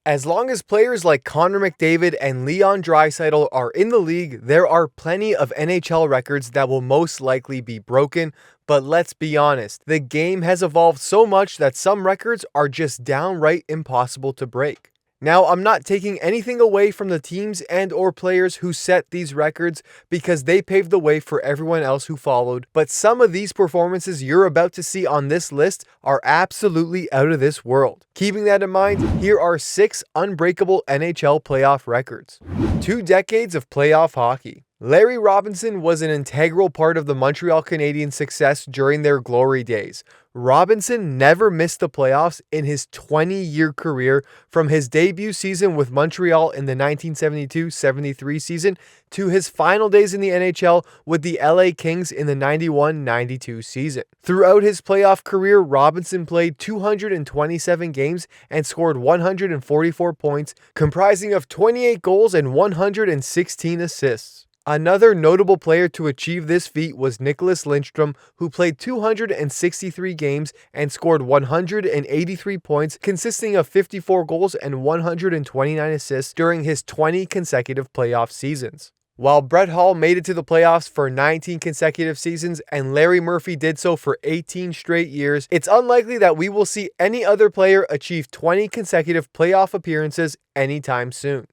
As long as players like Connor McDavid and Leon Draisaitl are in the league, there are plenty of NHL records that will most likely be broken. But let's be honest, the game has evolved so much that some records are just downright impossible to break. Now, I'm not taking anything away from the teams and or players who set these records because they paved the way for everyone else who followed, but some of these performances you're about to see on this list are absolutely out of this world. Keeping that in mind, here are 6 unbreakable NHL playoff records. 2 decades of playoff hockey. Larry Robinson was an integral part of the Montreal Canadiens' success during their glory days. Robinson never missed the playoffs in his 20-year career, from his debut season with Montreal in the 1972-73 season to his final days in the NHL with the LA Kings in the 91-92 season. Throughout his playoff career, Robinson played 227 games and scored 144 points, comprising of 28 goals and 116 assists. Another notable player to achieve this feat was Nicholas Lindstrom, who played 263 games and scored 183 points, consisting of 54 goals and 129 assists during his 20 consecutive playoff seasons. While Brett Hull made it to the playoffs for 19 consecutive seasons and Larry Murphy did so for 18 straight years, it's unlikely that we will see any other player achieve 20 consecutive playoff appearances anytime soon.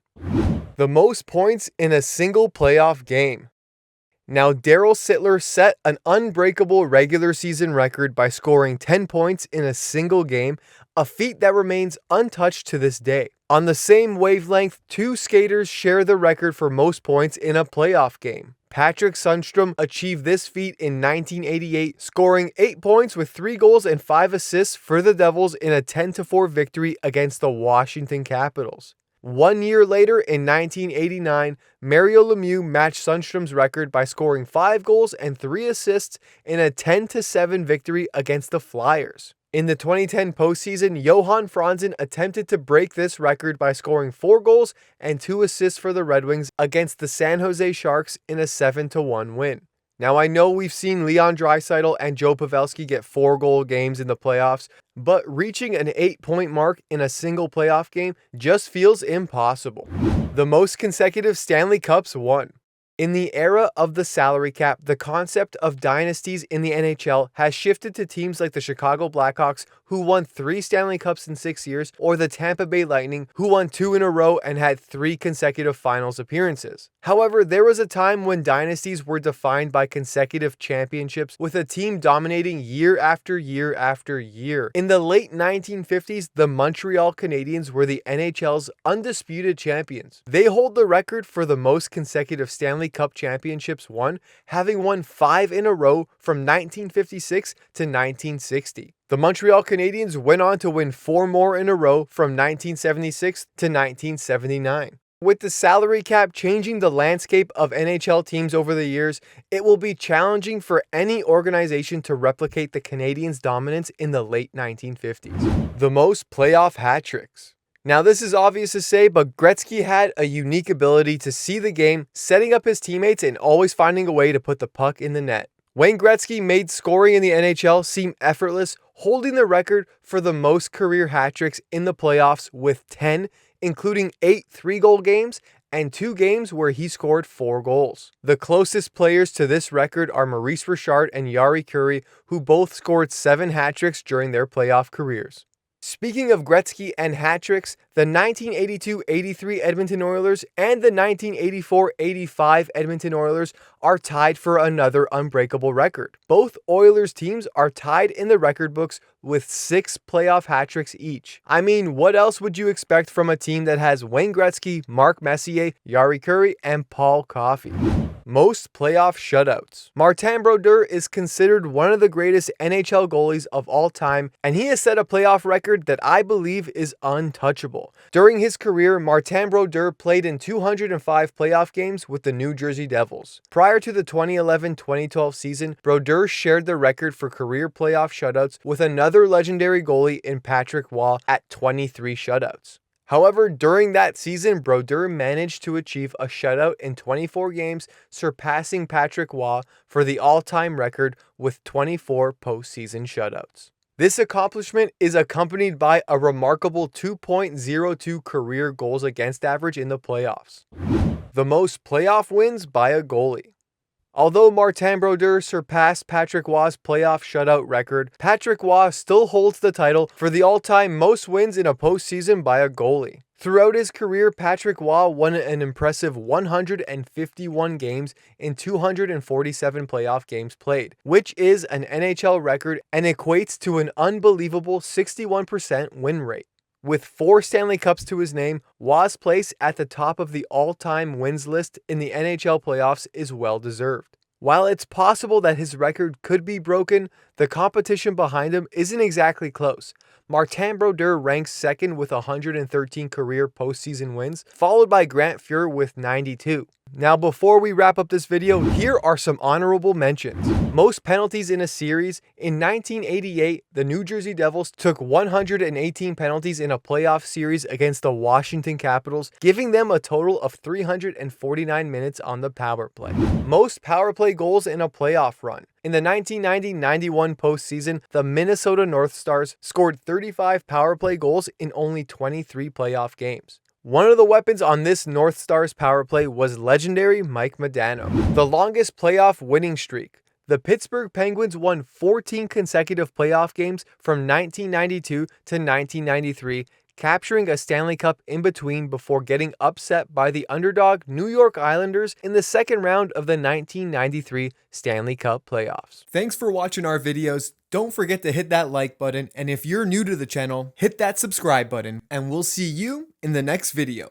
The most points in a single playoff game. Now, Daryl Sittler set an unbreakable regular season record by scoring 10 points in a single game, a feat that remains untouched to this day. On the same wavelength, 2 skaters share the record for most points in a playoff game. Patrick Sundstrom achieved this feat in 1988, scoring 8 points with 3 goals and 5 assists for the Devils in a 10-4 victory against the Washington Capitals. 1 year later, in 1989, Mario Lemieux matched Sundstrom's record by scoring 5 goals and 3 assists in a 10-7 victory against the Flyers. In the 2010 postseason, Johan Franzen attempted to break this record by scoring 4 goals and 2 assists for the Red Wings against the San Jose Sharks in a 7-1 win. Now, I know we've seen Leon Draisaitl and Joe Pavelski get 4-goal games in the playoffs, but reaching an 8-point mark in a single playoff game just feels impossible. The most consecutive Stanley Cups won. In the era of the salary cap, the concept of dynasties in the NHL has shifted to teams like the Chicago Blackhawks, who won 3 Stanley Cups in 6 years, or the Tampa Bay Lightning, who won 2 in a row and had 3 consecutive finals appearances. However, there was a time when dynasties were defined by consecutive championships, with a team dominating year after year after year. In the late 1950s, the Montreal Canadiens were the NHL's undisputed champions. They hold the record for the most consecutive Stanley Cup championships won, having won 5 in a row from 1956 to 1960. The Montreal Canadiens went on to win 4 more in a row from 1976 to 1979. With the salary cap changing the landscape of NHL teams over the years, it will be challenging for any organization to replicate the Canadiens' dominance in the late 1950s. The most playoff hat tricks. Now, this is obvious to say, but Gretzky had a unique ability to see the game, setting up his teammates and always finding a way to put the puck in the net. Wayne Gretzky made scoring in the NHL seem effortless, holding the record for the most career hat tricks in the playoffs with 10, including 8 3-goal games and 2 games where he scored 4 goals. The closest players to this record are Maurice Richard and Jari Kurri, who both scored 7 hat tricks during their playoff careers. Speaking of Gretzky and hat tricks, the 1982-83 Edmonton Oilers and the 1984-85 Edmonton Oilers are tied for another unbreakable record. Both Oilers teams are tied in the record books with 6 playoff hat tricks each. I mean, what else would you expect from a team that has Wayne Gretzky, Mark Messier, Jari Kurri, and Paul Coffey? Most playoff shutouts. Martin Brodeur is considered one of the greatest NHL goalies of all time, and he has set a playoff record that I believe is untouchable. During his career, Martin Brodeur played in 205 playoff games with the New Jersey Devils. Prior to the 2011-2012 season, Brodeur shared the record for career playoff shutouts with another legendary goalie in Patrick Waugh at 23 shutouts. However, during that season, Brodeur managed to achieve a shutout in 24 games, surpassing Patrick Waugh for the all-time record with 24 postseason shutouts. This accomplishment is accompanied by a remarkable 2.02 career goals against average in the playoffs. The most playoff wins by a goalie. Although Martin Brodeur surpassed Patrick Roy's playoff shutout record, Patrick Roy still holds the title for the all-time most wins in a postseason by a goalie. Throughout his career, Patrick Roy won an impressive 151 games in 247 playoff games played, which is an NHL record and equates to an unbelievable 61% win rate. With 4 Stanley Cups to his name, Roy's place at the top of the all-time wins list in the NHL playoffs is well deserved. While it's possible that his record could be broken, the competition behind him isn't exactly close. Martin Brodeur ranks second with 113 career postseason wins, followed by Grant Fuhr with 92. Now, before we wrap up this video, here are some honorable mentions. Most penalties in a series. In 1988, the New Jersey Devils took 118 penalties in a playoff series against the Washington Capitals, giving them a total of 349 minutes on the power play. Most power play goals in a playoff run. In the 1990-91 postseason, the Minnesota North Stars scored 35 power play goals in only 23 playoff games. One of the weapons on this North Stars power play was legendary Mike Modano. The longest playoff winning streak. The Pittsburgh Penguins won 14 consecutive playoff games from 1992 to 1993, capturing a Stanley Cup in between before getting upset by the underdog New York Islanders in the second round of the 1993 Stanley Cup playoffs. Thanks for watching our videos. Don't forget to hit that like button, and if you're new to the channel, hit that subscribe button, and we'll see you in the next video.